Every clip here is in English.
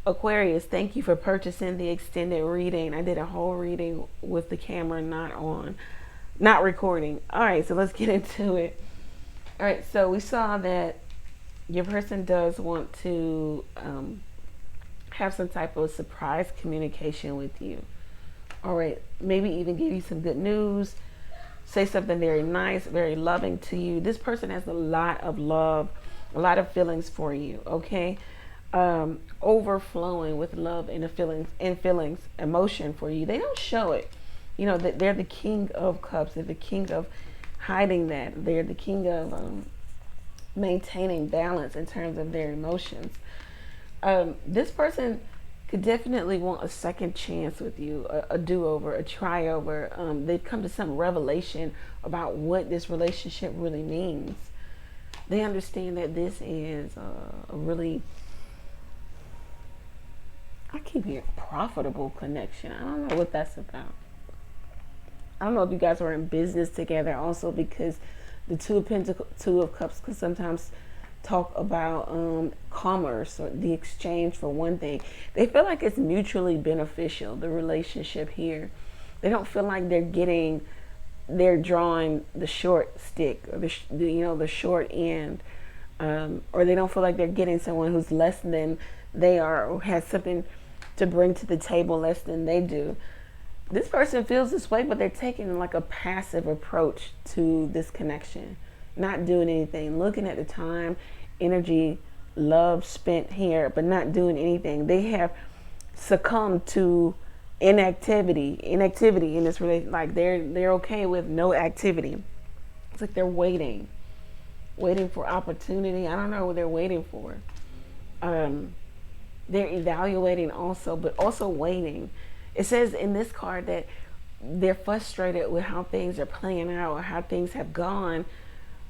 Aquarius, thank you for purchasing the extended reading. I did a whole reading with the camera not on, not recording. All right, so let's get into it. All right, so we saw that your person does want to have some type of surprise communication with you. All right, maybe even give you some good news, say something very nice, very loving to you. This person has a lot of love, a lot of feelings for you, okay? Overflowing with love and the feelings, emotion for you. They don't show it. You know, that they're the king of cups. They're the king of hiding that. They're the king of maintaining balance in terms of their emotions. This person could definitely want a second chance with you, a do-over, a try-over. They've come to some revelation about what this relationship really means. They understand that this is a really, I keep hearing profitable connection. I don't know what that's about. I don't know if you guys are in business together also, because the two of cups could sometimes talk about commerce or the exchange for one thing. They feel like it's mutually beneficial, the relationship here. They don't feel like they're drawing the short stick, or the short end, or they don't feel like they're getting someone who's less than they are, or has something to bring to the table less than they do. This person feels this way, but they're taking like a passive approach to this connection, not doing anything, looking at the time, energy, love spent here, but not doing anything. They have succumbed to inactivity in this relationship. Like they're okay with no activity. It's like they're waiting for opportunity. I don't know what they're waiting for. They're evaluating also, but also waiting. It says in this card that they're frustrated with how things are playing out or how things have gone,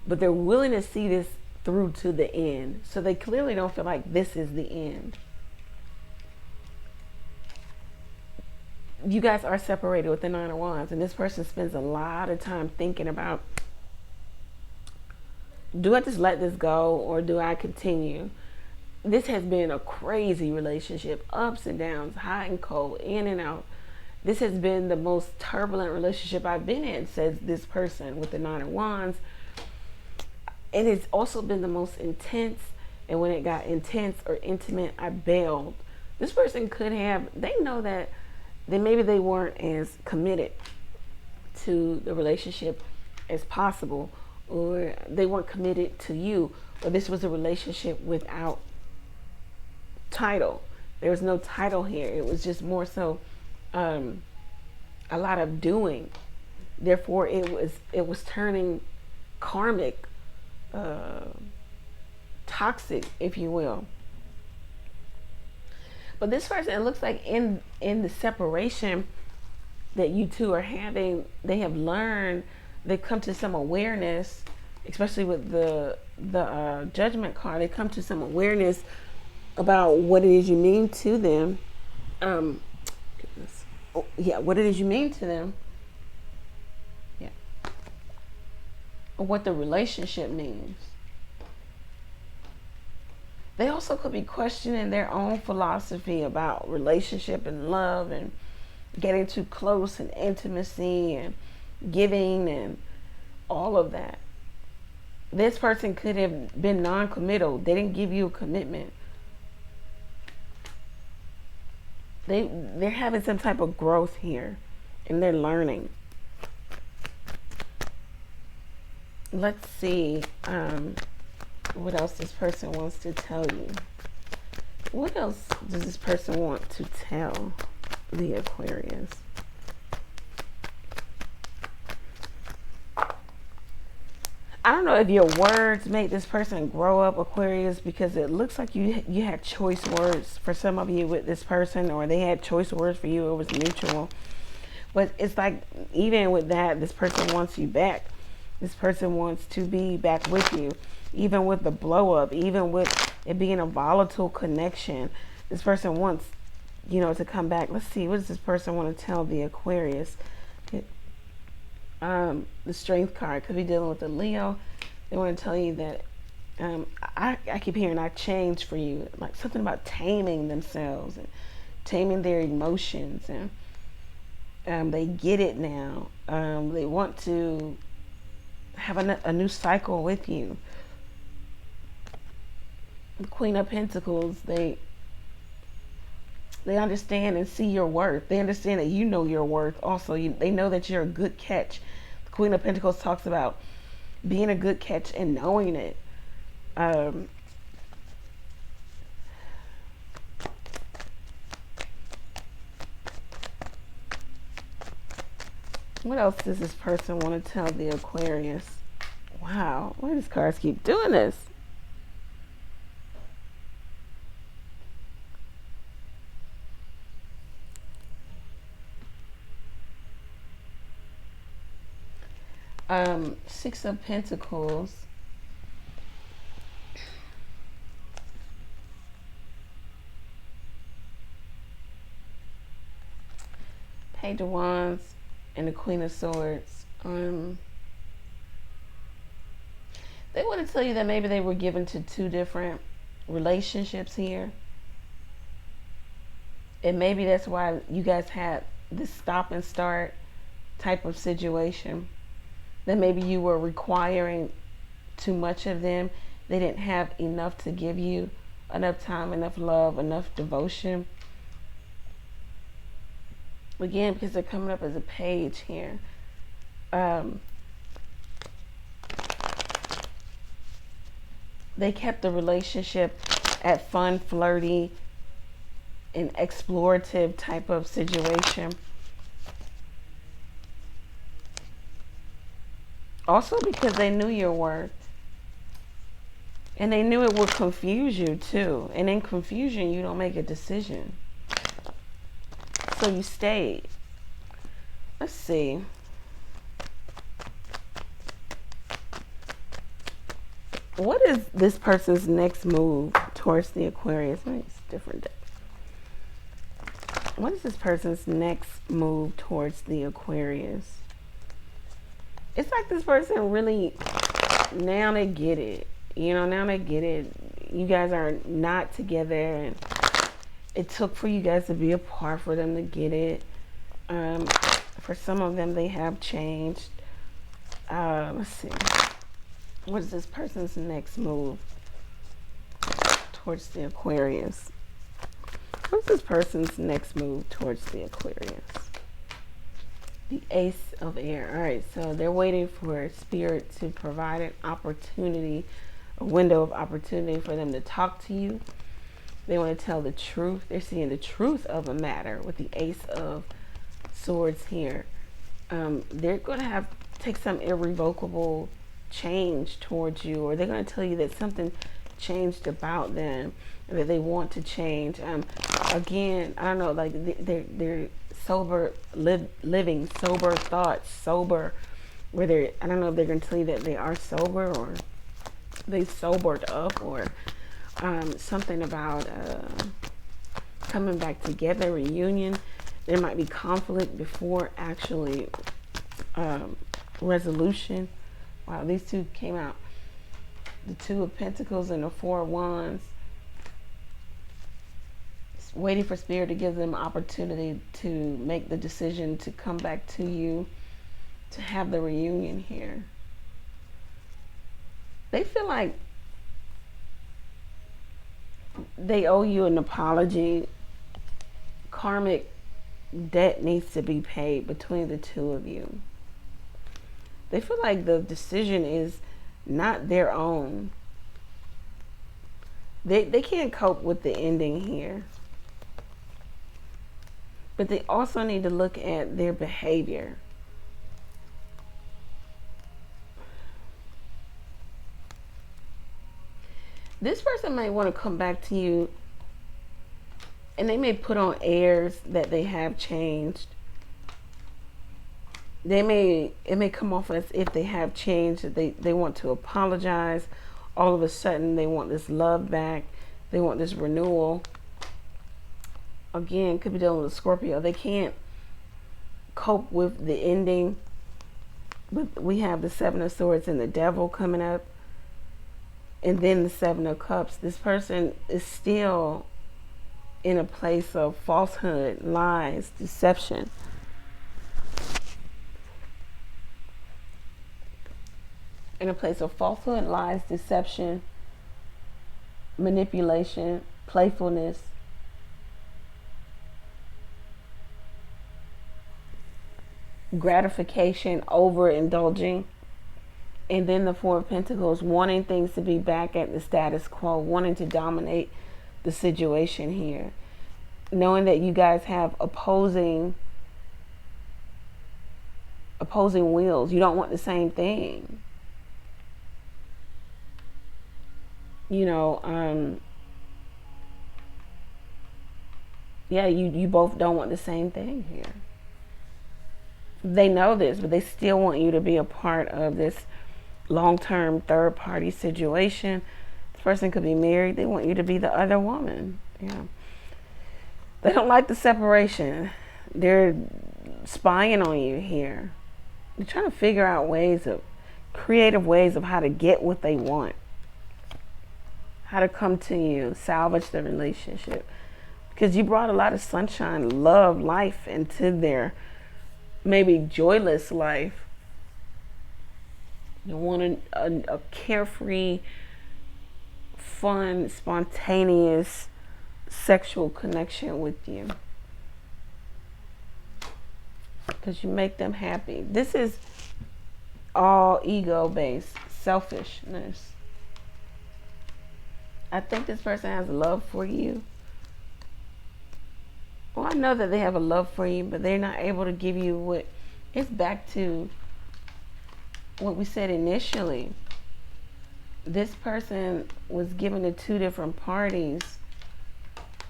but they're willing to see this through to the end. So they clearly don't feel like this is the end. You guys are separated with the Nine of Wands, and this person spends a lot of time thinking about, do I just let this go or do I continue? This has been a crazy relationship, ups and downs, hot and cold, in and out. This has been the most turbulent relationship I've been in, says this person with the Nine of Wands. And it's also been the most intense, and when it got intense or intimate, I bailed. This person they know that maybe they weren't as committed to the relationship as possible, or they weren't committed to you, or this was a relationship without title. There was no title here. It was just more so a lot of doing. Therefore, it was turning karmic, toxic, if you will. But this person, it looks like in the separation that you two are having, they have learned, they've come to some awareness, especially with the Judgment card. They come to some awareness about what it is you mean to them. What it is you mean to them. Yeah. Or what the relationship means. They also could be questioning their own philosophy about relationship and love and getting too close and intimacy and giving and all of that. This person could have been non-committal. They didn't give you a commitment. They're having some type of growth here, and they're learning. Let's see what else this person wants to tell you. What else does this person want to tell the Aquarius? I don't know if your words make this person grow up, Aquarius, because it looks like you had choice words for some of you with this person, or they had choice words for you. It was mutual. But it's like, even with that, this person wants you back. This person wants to be back with you. Even with the blow up, even with it being a volatile connection, this person wants, to come back. Let's see, what does this person want to tell the Aquarius? The Strength card could be dealing with the Leo. They want to tell you that I keep hearing I changed for you, like something about taming themselves and taming their emotions, and they get it now. They want to have a new cycle with you. The Queen of Pentacles, they understand and see your worth. They understand that you know your worth. Also, they know that you're a good catch. The Queen of Pentacles talks about being a good catch and knowing it. What else does this person want to tell the Aquarius? Wow, why do these cards keep doing this? Six of Pentacles. Page of Wands and the Queen of Swords. They want to tell you that maybe they were given to two different relationships here. And maybe that's why you guys had this stop and start type of situation. That maybe you were requiring too much of them. They didn't have enough to give you, enough time, enough love, enough devotion. Again, because they're coming up as a page here. They kept the relationship at fun, flirty, and explorative type of situation. Also because they knew your worth. And they knew it would confuse you too. And in confusion, you don't make a decision. So you stayed. Let's see. What is this person's next move towards the Aquarius? Maybe it's different day. What is this person's next move towards the Aquarius? It's like this person really, now they get it. You know, now they get it. You guys are not together, and it took for you guys to be apart for them to get it. For some of them, they have changed. Let's see. What is this person's next move towards the Aquarius? What's this person's next move towards the Aquarius? The Ace of Air. All right, so they're waiting for Spirit to provide an opportunity, a window of opportunity for them to talk to you. They want to tell the truth. They're seeing the truth of a matter with the Ace of Swords here. They're going to take some irrevocable change towards you, or they're going to tell you that something changed about them, that they want to change. Again, I don't know, like they're sober, living sober thoughts, sober, where they're, I don't know if they're going to tell you that they are sober, or they sobered up, or something about coming back together, reunion. There might be conflict before actually resolution. Wow, these two came out. The Two of Pentacles and the Four of Wands. Waiting for Spirit to give them opportunity to make the decision to come back to you, to have the reunion here. They feel like they owe you an apology. Karmic debt needs to be paid between the two of you. They feel like the decision is not their own. They can't cope with the ending here. But they also need to look at their behavior. This person might want to come back to you, and they may put on airs that they have changed. It may come off as if they have changed, that they want to apologize. All of a sudden, they want this love back. They want this renewal. Again, could be dealing with a Scorpio. They can't cope with the ending. But we have the Seven of Swords and the Devil coming up. And then the Seven of Cups. This person is still in a place of falsehood, lies, deception. In a place of falsehood, lies, deception, manipulation, playfulness. Gratification, overindulging. And then the Four of Pentacles, wanting things to be back at the status quo, wanting to dominate the situation here. Knowing that you guys have opposing wills. You don't want the same thing. You know, yeah, you both don't want the same thing here. They know this, but they still want you to be a part of this long-term third-party situation. This person could be married. They want you to be the other woman. Yeah. They don't like the separation. They're spying on you here. They're trying to figure out creative ways of how to get what they want. How to come to you, salvage the relationship. Because you brought a lot of sunshine, love, life into their maybe joyless life. You want a carefree, fun, spontaneous sexual connection with you. Because you make them happy. This is all ego-based, selfishness. I think this person has love for you. Well, I know that they have a love for you, but they're not able to give you what... It's back to what we said initially. This person was given to two different parties,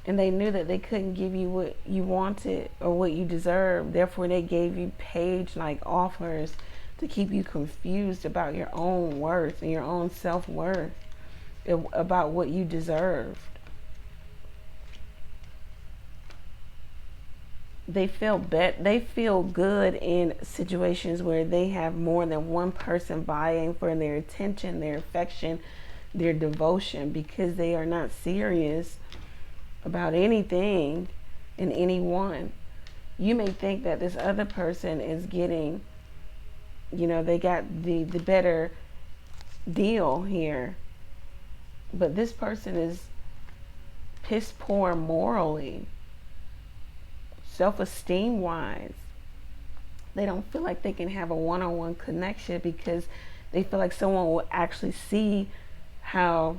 and they knew that they couldn't give you what you wanted or what you deserved. Therefore, they gave you page-like offers to keep you confused about your own worth and your own self-worth, about what you deserved. They feel good in situations where they have more than one person vying for their attention, their affection, their devotion, because they are not serious about anything and anyone. You may think that this other person is getting, they got the better deal here, but this person is piss poor morally. Self-esteem wise, they don't feel like they can have a one-on-one connection because they feel like someone will actually see how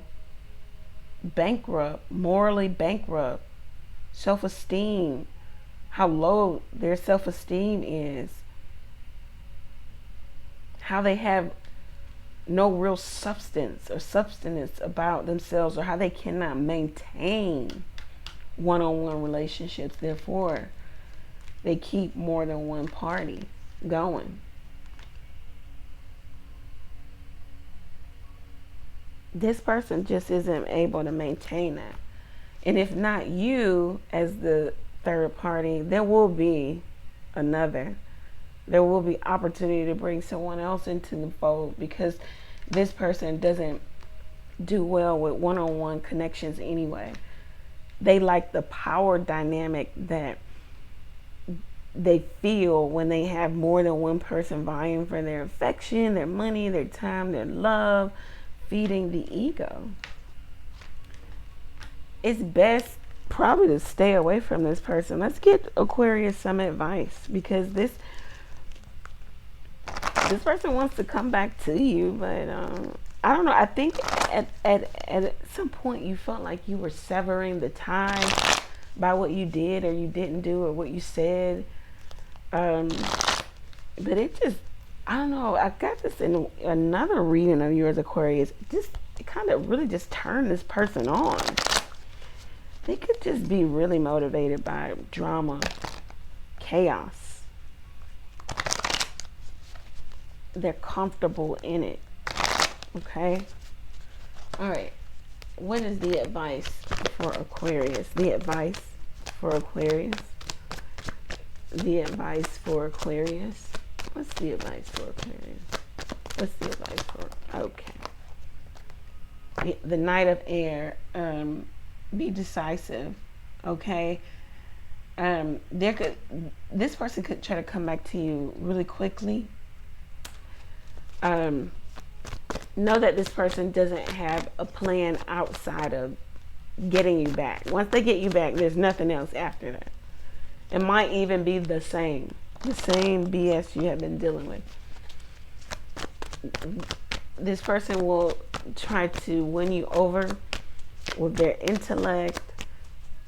morally bankrupt, self-esteem, how low their self-esteem is, how they have no real substance or substance about themselves, or how they cannot maintain one-on-one relationships. Therefore, they keep more than one party going. This person just isn't able to maintain that. And if not you as the third party, there will be another. There will be opportunity to bring someone else into the fold, because this person doesn't do well with one-on-one connections anyway. They like the power dynamic that they feel when they have more than one person vying for their affection, their money, their time, their love, feeding the ego. It's best probably to stay away from this person. Let's get Aquarius some advice, because this person wants to come back to you, but I don't know. I think at some point you felt like you were severing the tie by what you did or you didn't do, or what you said. But it just, I don't know. I got this in another reading of yours, Aquarius. It kind of really just turned this person on. They could just be really motivated by drama, chaos. They're comfortable in it. Okay? All right. What is the advice for Aquarius? The advice for Aquarius? The advice for Aquarius? What's the advice for Aquarius? What's the advice for? Okay. the Knight of Air. Be decisive, okay? This person could try to come back to you really quickly. Know that this person doesn't have a plan outside of getting you back. Once they get you back, there's nothing else after that. It might even be the same BS you have been dealing with. This person will try to win you over with their intellect,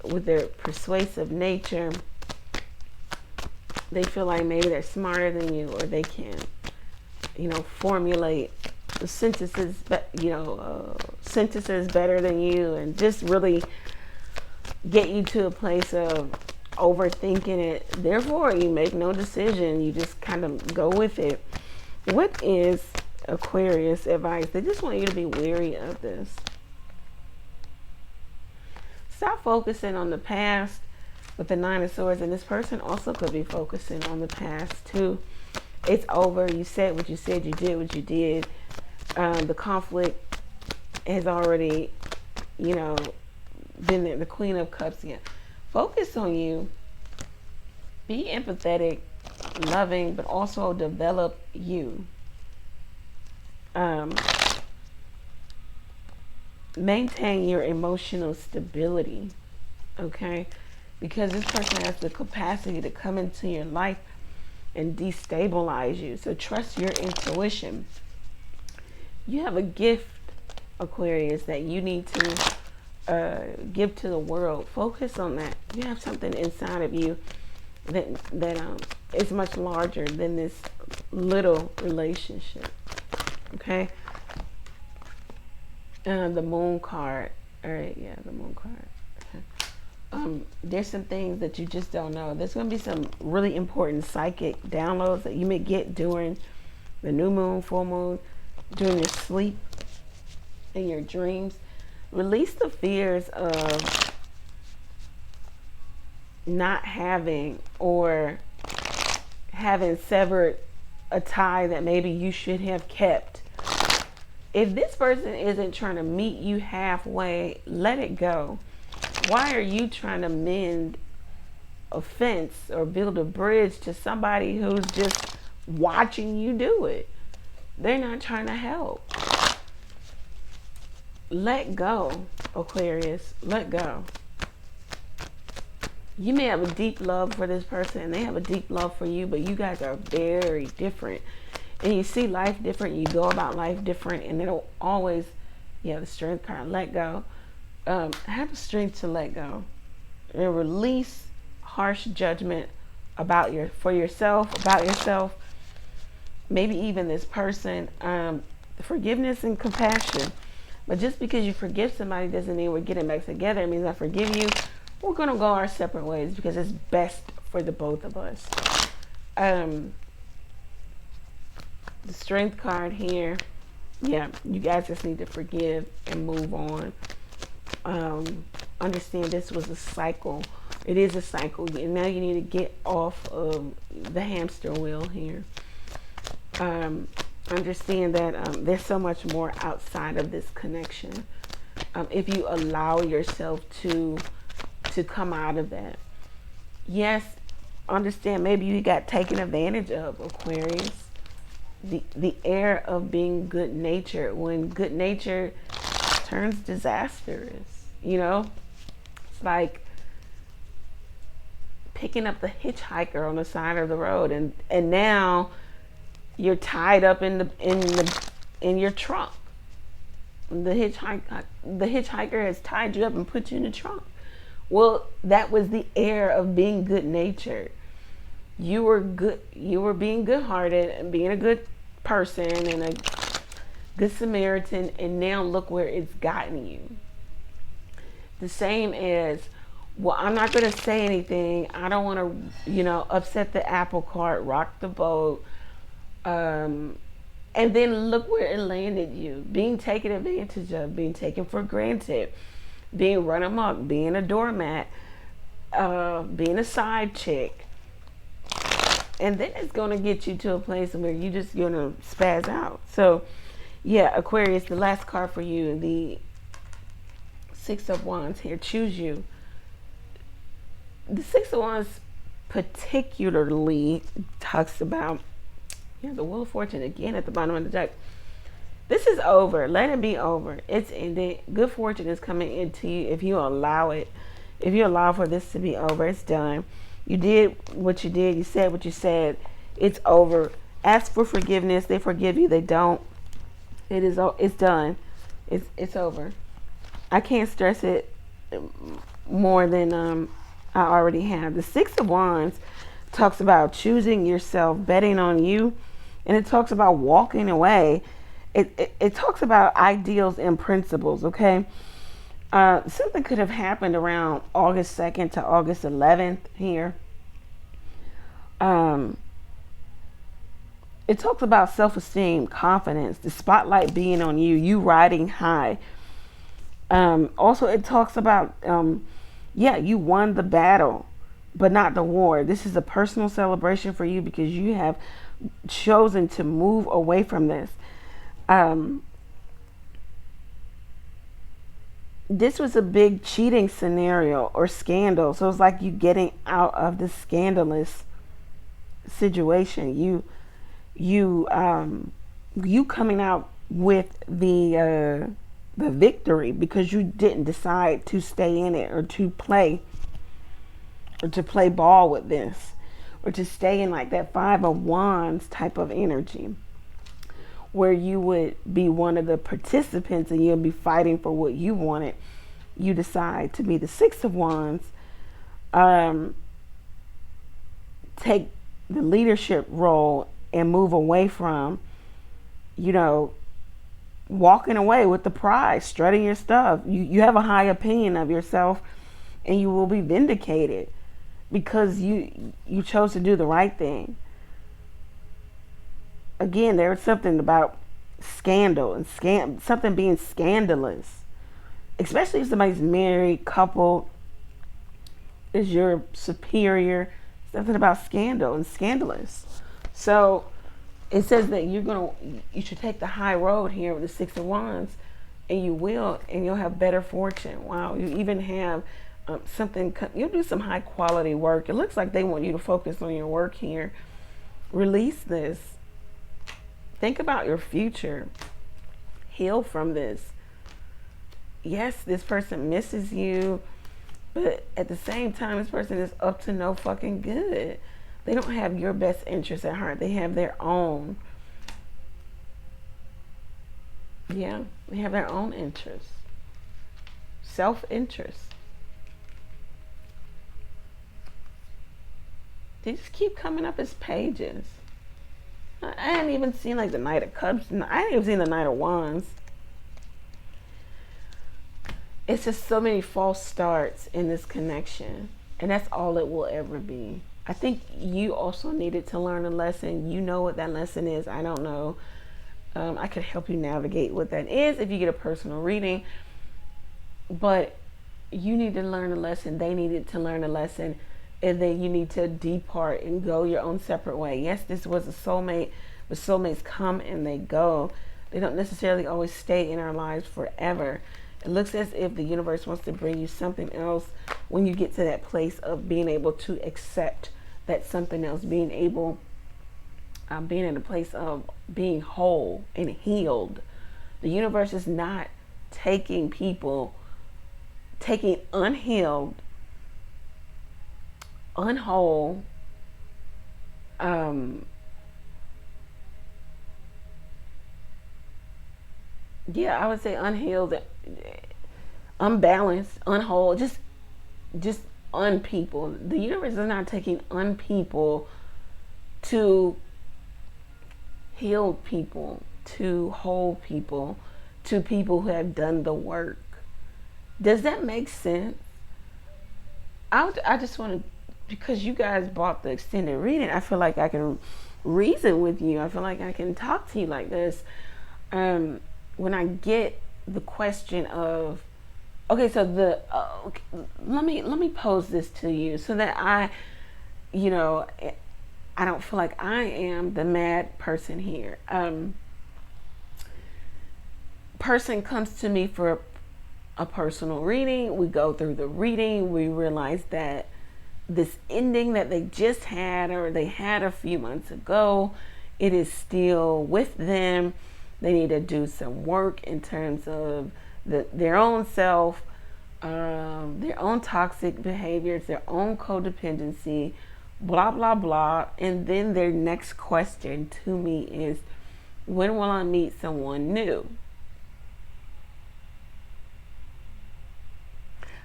with their persuasive nature. They feel like maybe they're smarter than you, or they can, formulate sentences better than you, and just really get you to a place of overthinking it. Therefore, you make no decision. You just kind of go with it. What is Aquarius advice? They just want you to be wary of this. Stop focusing on the past with the Nine of Swords, and this person also could be focusing on the past too. It's over. You said what you said. You did what you did. The conflict has already, been there. The Queen of Cups again. Focus on you. Be empathetic, loving, but also develop you. Maintain your emotional stability, okay? Because this person has the capacity to come into your life and destabilize you. So trust your intuition. You have a gift, Aquarius, that you need to give to the world. Focus on that. You have something inside of you that is much larger than this little relationship, okay? The Moon card. All right, yeah, the Moon card. Okay. There's some things that you just don't know. There's going to be some really important psychic downloads that you may get during the new moon, full moon, during your sleep, in your dreams. Release the fears of not having, or having severed a tie that maybe you should have kept. If this person isn't trying to meet you halfway, let it go. Why are you trying to mend a fence or build a bridge to somebody who's just watching you do it? They're not trying to help. Let go, Aquarius. Let go. You may have a deep love for this person and they have a deep love for you, but you guys are very different. And you see life different, you go about life different, and it'll always, the Strength card, let go. Have the strength to let go. And release harsh judgment for yourself, about yourself, maybe even this person. Forgiveness and compassion. But just because you forgive somebody doesn't mean we're getting back together. It means I forgive you. We're going to go our separate ways because it's best for the both of us. The Strength card here. Yeah, you guys just need to forgive and move on. Understand this was a cycle. It is a cycle. And now you need to get off of the hamster wheel here. Understand that there's so much more outside of this connection. If you allow yourself to come out of that. Yes, understand maybe you got taken advantage of, Aquarius. The air of being good natured, when good nature turns disastrous, it's like picking up the hitchhiker on the side of the road, and now you're tied up in your trunk. The hitchhiker has tied you up and put you in the trunk. Well, that was the air of being good natured. You were being good-hearted and being a good person and a good Samaritan, and now look where it's gotten you. The same as, well, I'm not going to say anything. I don't want to, upset the apple cart, rock the boat. And then look where it landed you. Being taken advantage of, being taken for granted, being run amok, being a doormat, being a side chick. And then it's going to get you to a place where you're just going to spaz out. So Yeah, Aquarius, the last card for you, the Six of Wands here. Choose you. The Six of Wands particularly talks about, the Wheel of Fortune again at the bottom of the deck. This is over. Let it be over. It's ended. Good fortune is coming into you if you allow it. If you allow for this to be over, it's done. You did what you did. You said what you said. It's over. Ask for forgiveness. They forgive you. They don't. It's done. It's over. I can't stress it more than I already have. The Six of Wands talks about choosing yourself, betting on you, and it talks about walking away. It talks about ideals and principles. Okay, something could have happened around August 2nd to August 11th here. It talks about self-esteem, confidence, the spotlight being on you, you riding high. Also, it talks about, you won the battle, but not the war. This is a personal celebration for you because you have chosen to move away from this. This was a big cheating scenario or scandal. So it's like you getting out of this scandalous situation. You coming out with the victory because you didn't decide to stay in it or to play ball with this, or to stay in like that Five of Wands type of energy where you would be one of the participants and you'll be fighting for what you wanted. You decide to be the Six of Wands, take the leadership role and move away from, walking away with the pride, strutting your stuff. You have a high opinion of yourself and you will be vindicated because you chose to do the right thing. Again, there's something about scandal and something being scandalous, especially if somebody's married, couple, is your superior. Something about scandal and scandalous. So it says that you should take the high road here with the Six of Wands, and you will, and you'll have better fortune. Wow, you even have you'll do some high quality work. It looks like they want you to focus on your work here. Release this. Think about your future. Heal from this. Yes, this person misses you, but at the same time, this person is up to no fucking good. They don't have your best interest at heart. They have their own. Yeah, they have their own interests. Self-interest. They just keep coming up as pages. I hadn't even seen like the Knight of Cups. I hadn't even seen the Knight of Wands. It's just so many false starts in this connection. And that's all it will ever be. I think you also needed to learn a lesson. You know what that lesson is. I don't know. I could help you navigate what that is if you get a personal reading. But you need to learn a lesson. They needed to learn a lesson. And then you need to depart and go your own separate way. Yes, this was a soulmate, but soulmates come and they go. They don't necessarily always stay in our lives forever. It looks as if the universe wants to bring you something else when you get to that place of being able to accept that something else, being in a place of being whole and healed. The universe is not taking unhealed, unwhole, I would say unhealed, unbalanced, unwhole, just unpeople. The universe is not taking unpeople to healed people, to whole people, to people who have done the work. Does that make sense? I just want to, because you guys bought the extended reading, I feel like I can reason with you. I feel like I can talk to you like this. When I get the question of, okay, so let me pose this to you so that I don't feel like I am the mad person here. person comes to me for a personal reading. We go through the reading. We realize that this ending that they just had, or they had a few months ago, it is still with them. They need to do some work in terms of their own self, their own toxic behaviors, their own codependency, blah, blah, blah. And then their next question to me is, when will I meet someone new?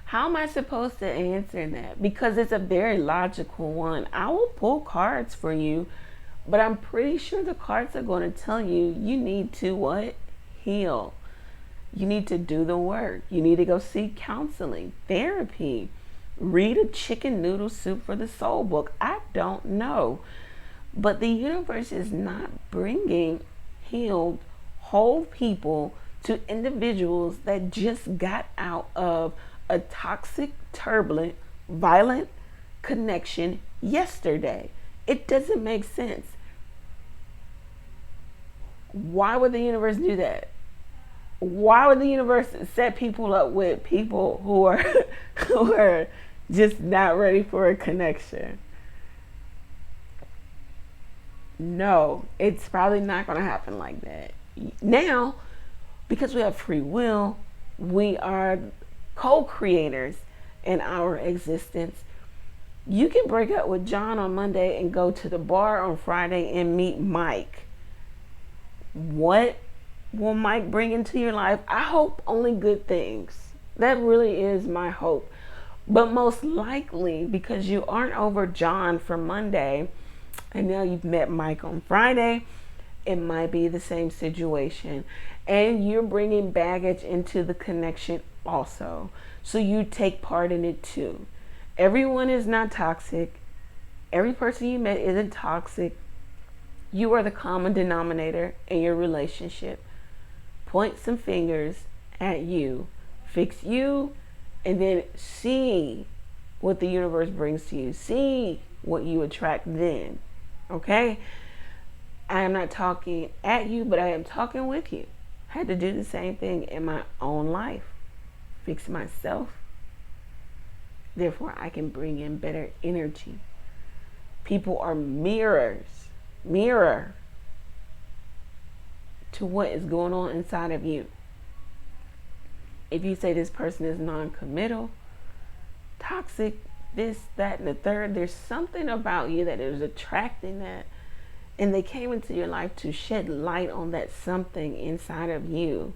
How am I supposed to answer that? Because it's a very logical one. I will pull cards for you, but I'm pretty sure the cards are going to tell you you need to what? Heal. You need to do the work. You need to go seek counseling, therapy, read a chicken noodle soup for the soul book. I don't know. But the universe is not bringing healed, whole people to individuals that just got out of a toxic, turbulent, violent connection yesterday. It doesn't make sense. Why would the universe do that? Why would the universe set people up with people who are who are just not ready for a connection? No, it's probably not going to happen like that. Now, because we have free will, we are co-creators in our existence. You can break up with John on Monday and go to the bar on Friday and meet Mike. What will Mike bring into your life? I hope only good things. That really is my hope. But most likely, because you aren't over John for Monday and now you've met Mike on Friday, it might be the same situation. And you're bringing baggage into the connection also. So you take part in it too. Everyone is not toxic. Every person you met isn't toxic. You are the common denominator in your relationship. Point some fingers at you. Fix you. And then see what the universe brings to you. See what you attract then. Okay? I am not talking at you, but I am talking with you. I had to do the same thing in my own life. Fix myself. Therefore, I can bring in better energy. People are mirrors. Mirror to what is going on inside of you. If you say this person is non-committal, toxic, this, that, and the third, there's something about you that is attracting that. And they came into your life to shed light on that something inside of you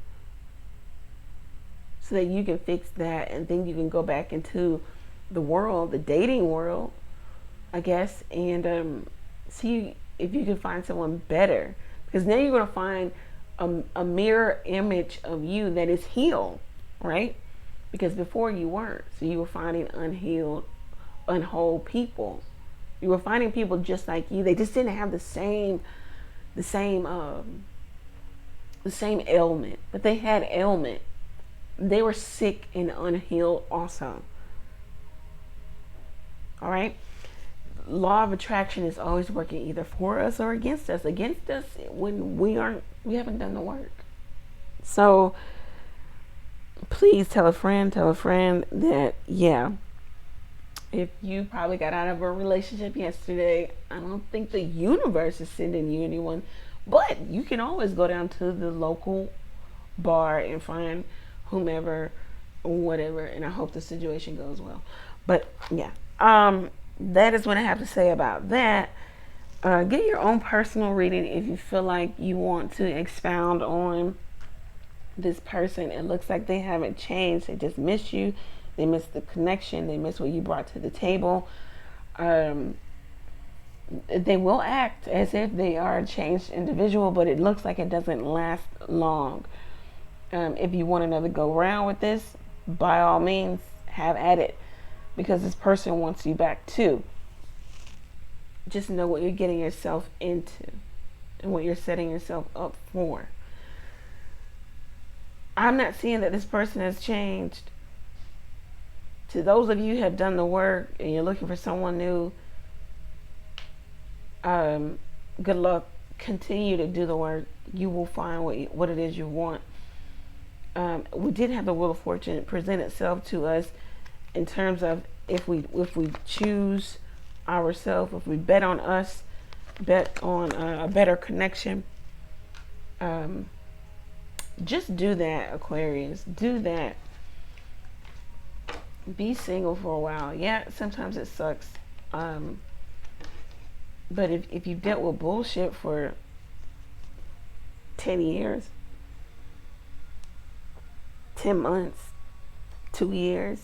so that you can fix that, and then you can go back into the world, the dating world, I guess, and see if you can find someone better. Because now you're going to find a mirror image of you that is healed, right? Because before you weren't. So you were finding unhealed, unwhole people. You were finding people just like you. They just didn't have the same ailment, but they had ailment. They were sick and unhealed also. All right. Law of attraction is always working either for us or against us. Against us when we haven't done the work. So please tell a friend that, yeah, if you probably got out of a relationship yesterday, I don't think the universe is sending you anyone, but you can always go down to the local bar and find whomever, whatever, and I hope the situation goes well. But yeah, that is what I have to say about that. Get your own personal reading if you feel like you want to expound on this person. It looks like they haven't changed. They just miss you. They miss the connection. They miss what you brought to the table. They will act as if they are a changed individual, but it looks like it doesn't last long. If you want another go round with this, by all means, have at it, because this person wants you back too. Just know what you're getting yourself into and what you're setting yourself up for. I'm not seeing that this person has changed. To those of you who have done the work and you're looking for someone new, good luck. Continue to do the work. You will find what it is you want. we did have the Wheel of Fortune present itself to us in terms of if we choose ourselves, if we bet on us, bet on a better connection. Just do that, Aquarius. Do that. Be single for a while. Yeah, sometimes it sucks. But if you've dealt with bullshit for 10 years, 10 months, 2 years,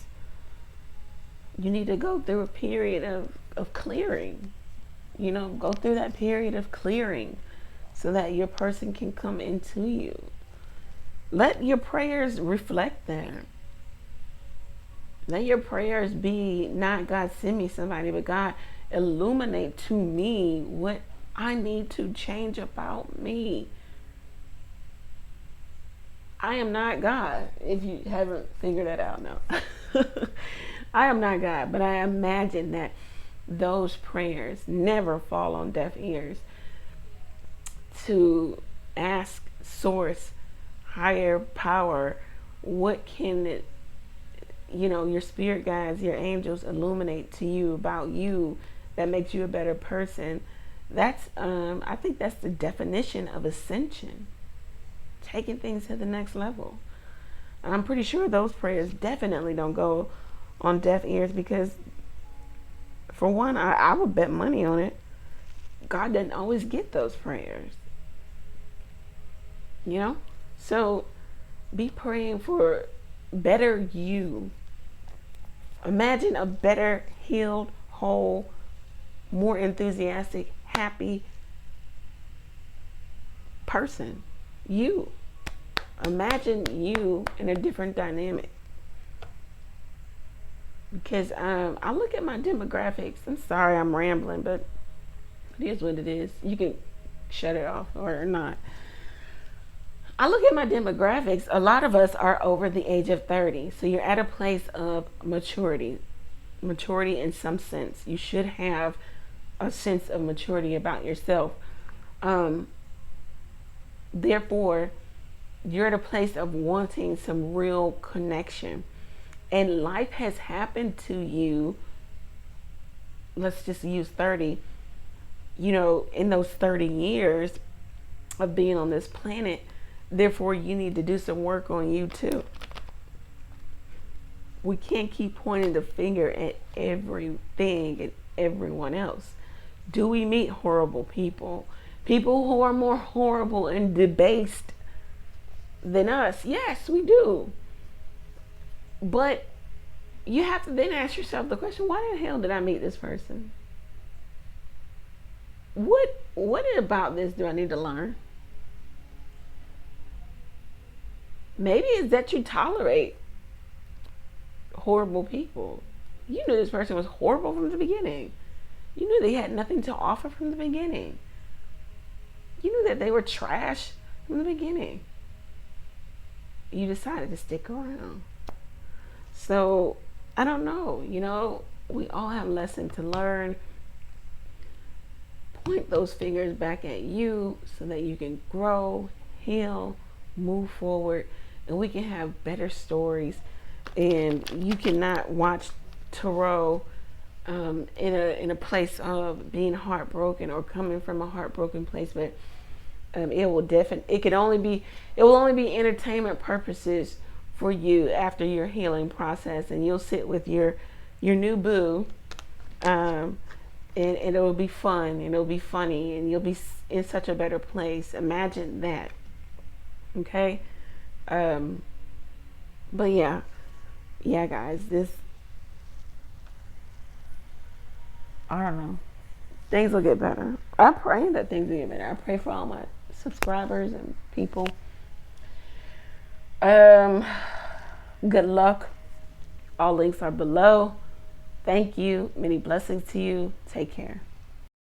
you need to go through a period of clearing. You know, go through that period of clearing so that your person can come into you. Let your prayers reflect that. Let your prayers be not God send me somebody, but God illuminate to me what I need to change about me. I am not God, if you haven't figured that out now. I am not God, but I imagine that those prayers never fall on deaf ears. To ask source, higher power, what can it, your spirit guides, your angels illuminate to you about you that makes you a better person. That's I think that's the definition of ascension, taking things to the next level. And I'm pretty sure those prayers definitely don't go on deaf ears, because for one, I would bet money on it, God doesn't always get those prayers. So be praying for better you. Imagine a better, healed, whole, more enthusiastic, happy person. You. Imagine you in a different dynamic. Because I look at my demographics. I'm sorry I'm rambling, but it is what it is. You can shut it off or not. I look at my demographics. A lot of us are over the age of 30. So you're at a place of maturity. Maturity in some sense. You should have a sense of maturity about yourself. Therefore, you're at a place of wanting some real connection. And life has happened to you. Let's just use 30. In those 30 years of being on this planet, therefore you need to do some work on you too. We can't keep pointing the finger at everything and everyone else. Do we meet horrible people? People who are more horrible and debased than us? Yes, we do. But you have to then ask yourself the question, why the hell did I meet this person? What about this do I need to learn? Maybe it's that you tolerate horrible people. You knew this person was horrible from the beginning. You knew they had nothing to offer from the beginning. You knew that they were trash from the beginning. You decided to stick around. So, I don't know. We all have lessons to learn. Point those fingers back at you so that you can grow, heal, move forward, and we can have better stories. And you cannot watch tarot in a place of being heartbroken or coming from a heartbroken place, but it will only be entertainment purposes for you after your healing process, and you'll sit with your new boo, and it'll be fun, and it'll be funny, and you'll be in such a better place. Imagine that. Okay. But yeah guys, I don't know, things will get better. I pray that things will get better. I pray for all my subscribers and people. Good luck. All links are below. Thank you. Many blessings to you. Take care.